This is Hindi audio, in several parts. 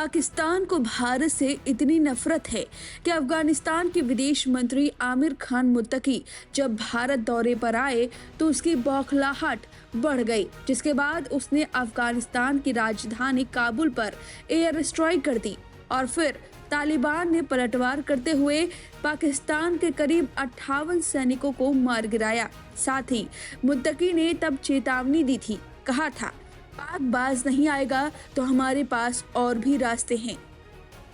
पाकिस्तान को भारत से इतनी नफरत है कि अफगानिस्तान के विदेश मंत्री आमिर खान मुत्तकी जब भारत दौरे पर आए तो उसकी बौखलाहट बढ़ गई, जिसके बाद उसने अफगानिस्तान की राजधानी काबुल पर एयर स्ट्राइक कर दी और फिर तालिबान ने पलटवार करते हुए पाकिस्तान के करीब 58 सैनिकों को मार गिराया। साथ ही मुत्तकी ने तब चेतावनी दी थी, कहा था पाक बाज नहीं आएगा तो हमारे पास और भी रास्ते हैं।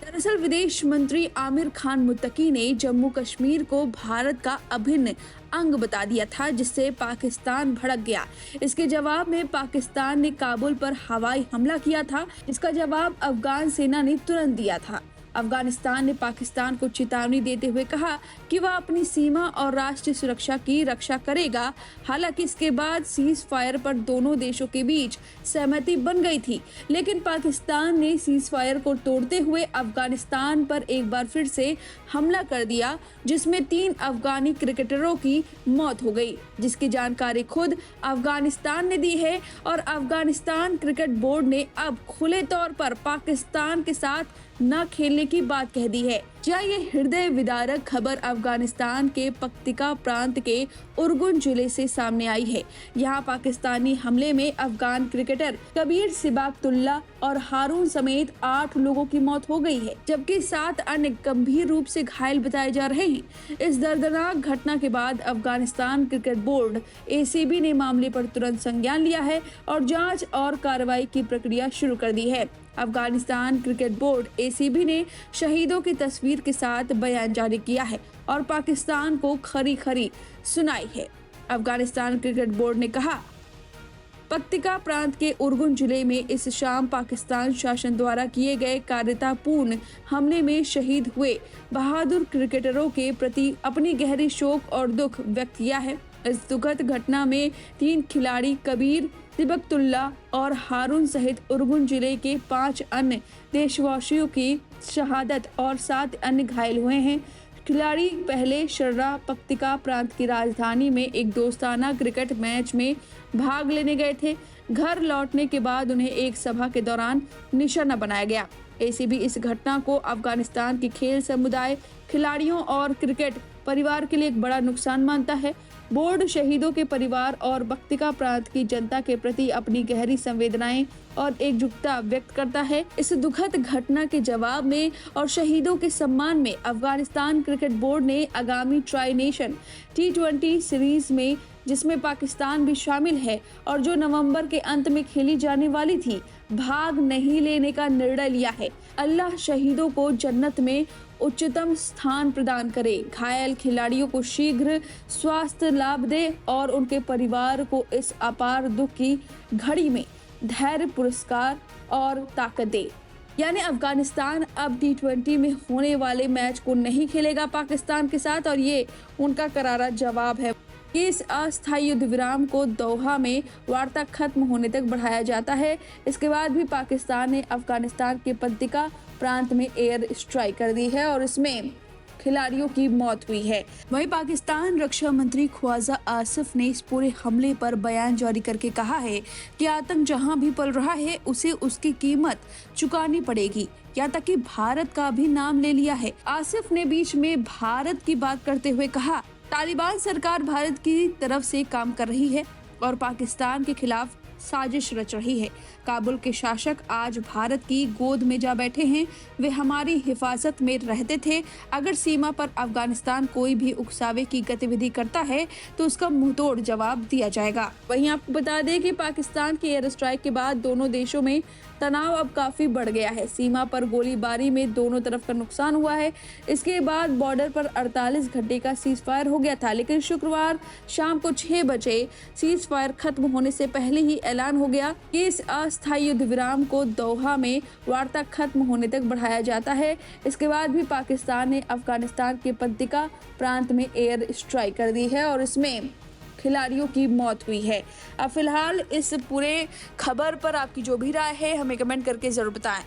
दरअसल विदेश मंत्री आमिर खान मुत्तकी ने जम्मू कश्मीर को भारत का अभिन्न अंग बता दिया था, जिससे पाकिस्तान भड़क गया। इसके जवाब में पाकिस्तान ने काबुल पर हवाई हमला किया था, जिसका जवाब अफगान सेना ने तुरंत दिया था। अफगानिस्तान ने पाकिस्तान को चेतावनी देते हुए कहा कि वह अपनी सीमा और राष्ट्रीय सुरक्षा की रक्षा करेगा। हालांकि इसके बाद सीज फायर पर दोनों देशों के बीच सहमति बन गई थी, लेकिन पाकिस्तान ने सीज फायर को तोड़ते हुए अफगानिस्तान पर एक बार फिर से हमला कर दिया, जिसमें 3 अफगानी क्रिकेटरों की मौत हो गई, जिसकी जानकारी खुद अफगानिस्तान ने दी है। और अफगानिस्तान क्रिकेट बोर्ड ने अब खुले तौर पर पाकिस्तान के साथ न खेलने की बात कह दी है। क्या ये हृदय विदारक खबर अफगानिस्तान के पक्तिका प्रांत के उर्गुन जिले से सामने आई है। यहाँ पाकिस्तानी हमले में अफगान क्रिकेटर कबीर सिबाकतुल्ला और हारून समेत 8 लोगों की मौत हो गई है, जबकि 7 अन्य गंभीर रूप से घायल बताए जा रहे हैं। इस दर्दनाक घटना के बाद अफगानिस्तान क्रिकेट बोर्ड ACB ने मामले पर तुरंत संज्ञान लिया है और जाँच और कार्रवाई की प्रक्रिया शुरू कर दी है। अफगानिस्तान क्रिकेट बोर्ड ACB ने शहीदों की तस्वीर के साथ बयान जारी किया है और पाकिस्तान को खरी खरी सुनाई है। अफगानिस्तान क्रिकेट बोर्ड ने कहा, पक्तिका प्रांत के उर्गुन जिले में इस शाम पाकिस्तान शासन द्वारा किए गए कायरतापूर्ण हमले में शहीद हुए बहादुर क्रिकेटरों के प्रति अपनी गहरी शोक और दुख व्यक्त किया है। इस दुखद घटना में 3 खिलाड़ी कबीर सिबकतुल्ला और हारून सहित उर्गुन जिले के 5 अन्य देशवासियों की शहादत और 7 अन्य घायल हुए हैं। खिलाड़ी पहले शर्रा पक्तिका प्रांत की राजधानी में एक दोस्ताना क्रिकेट मैच में भाग लेने गए थे। घर लौटने के बाद उन्हें एक सभा के दौरान निशाना बनाया गया। ACB इस घटना को अफगानिस्तान के खेल समुदाय, खिलाड़ियों और क्रिकेट परिवार के लिए एक बड़ा नुकसान मानता है। बोर्ड शहीदों के परिवार और पक्तिका प्रांत की जनता के प्रति अपनी गहरी संवेदनाएं और एकजुटता व्यक्त करता है। इस दुखद घटना के जवाब में और शहीदों के सम्मान में अफगानिस्तान क्रिकेट बोर्ड ने आगामी ट्राई नेशन T20 सीरीज में, जिसमें पाकिस्तान भी शामिल है और जो नवंबर के अंत में खेली जाने वाली थी, भाग नहीं लेने का निर्णय लिया है। अल्लाह शहीदों को जन्नत में उच्चतम स्थान प्रदान करे, घायल खिलाड़ियों को शीघ्र स्वास्थ्य लाभ दे और उनके परिवार को इस अपार दुख की घड़ी में धैर्य, पुरस्कार और ताकत दे। यानी अफगानिस्तान अब T20 में होने वाले मैच को नहीं खेलेगा पाकिस्तान के साथ, और ये उनका करारा जवाब है कि इस अस्थायी युद्ध विराम को दोहा में वार्ता खत्म होने तक बढ़ाया जाता है। इसके बाद भी पाकिस्तान ने अफगानिस्तान के पक्तिका प्रांत में एयर स्ट्राइक कर दी है और इसमें खिलाड़ियों की मौत हुई है। वहीं पाकिस्तान रक्षा मंत्री ख्वाजा आसिफ ने इस पूरे हमले पर बयान जारी करके कहा है कि आतंक जहां भी पल रहा है उसे उसकी कीमत चुकानी पड़ेगी। यहाँ तक कि भारत का भी नाम ले लिया है। आसिफ ने बीच में भारत की बात करते हुए कहा, तालिबान सरकार भारत की तरफ से काम कर रही है और पाकिस्तान के खिलाफ साजिश रच रही है। काबुल के शासक आज भारत की गोद में जा बैठे हैं। वे हमारी हिफाजत में रहते थे। अगर सीमा पर अफगानिस्तान कोई भी उकसावे की गतिविधि करता है तो उसका मुंहतोड़ जवाब दिया जाएगा। वहीं आपको बता दें कि पाकिस्तान की एयर स्ट्राइक के बाद दोनों देशों में तनाव अब काफी बढ़ गया है। सीमा पर गोलीबारी में दोनों तरफ का नुकसान हुआ है। इसके बाद बॉर्डर पर 48 घंटे का सीज फायर हो गया था, लेकिन शुक्रवार शाम को 6 बजे सीज फायर खत्म होने से पहले ही ऐलान हो गया कि इस अस्थायी युद्ध विराम को दोहा में वार्ता खत्म होने तक बढ़ाया जाता है। इसके बाद भी पाकिस्तान ने अफगानिस्तान के पक्तिका प्रांत में एयर स्ट्राइक कर दी है और इसमें खिलाड़ियों की मौत हुई है। अब फिलहाल इस पूरे खबर पर आपकी जो भी राय है हमें कमेंट करके जरूर बताएं।